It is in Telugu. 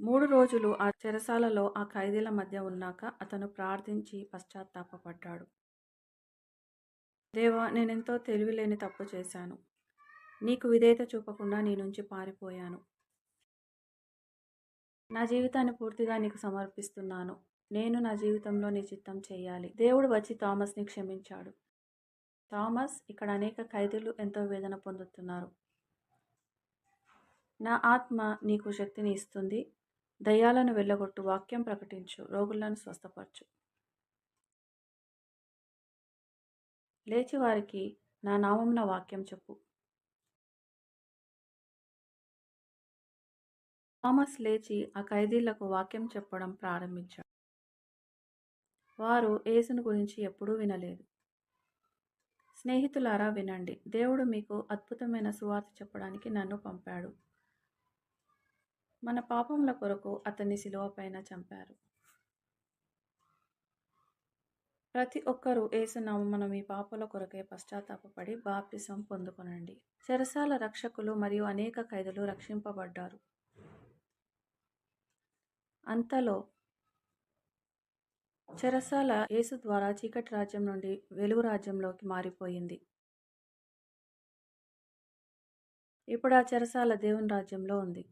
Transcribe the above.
3 రోజులు ఆ చెరసాలలో ఆ ఖైదీల మధ్య ఉన్నాక అతను ప్రార్థించి పశ్చాత్తాపపడ్డాడు. దేవా! నేనెంతో తెలివిలేని తప్పు చేశాను. నీకు విధేయత చూపకుండా నీ నుంచి పారిపోయాను. నా జీవితాన్ని పూర్తిగా నీకు సమర్పిస్తున్నాను. నేను నా జీవితంలో నీ చిత్తం చేయాలి. దేవుడు వచ్చి థామస్‌ని క్షమించాడు. థామస్, ఇక్కడ అనేక ఖైదీలు ఎంతో వేదన పొందుతున్నారు. నా ఆత్మ నీకు శక్తిని ఇస్తుంది. దయ్యాలను వెళ్ళగొట్టు, వాక్యం ప్రకటించు, రోగులను స్వస్థపరచు. లేచి వారికి నా నామమున వాక్యం చెప్పు. థామస్ లేచి ఆ ఖైదీలకు వాక్యం చెప్పడం ప్రారంభించాడు. వారు యేసును గురించి ఎప్పుడూ వినలేదు. స్నేహితులారా వినండి. దేవుడు మీకు అద్భుతమైన సువార్త చెప్పడానికి నన్ను పంపాడు. మన పాపముల కొరకు అతన్ని శిలువపైన చంపారు. ప్రతి ఒక్కరూ యేసు నామమున మీ పాపాల కొరకై పశ్చాత్తాపపడి బాప్తిసం పొందుకొనండి. చెరసాల రక్షకులు మరియు అనేక ఖైదీలు రక్షింపబడ్డారు. అంతలో చెరసాల యేసు ద్వారా చీకటి రాజ్యం నుండి వెలుగు రాజ్యంలోకి మారిపోయింది. ఇప్పుడు ఆ చెరసాల దేవుని రాజ్యంలో ఉంది.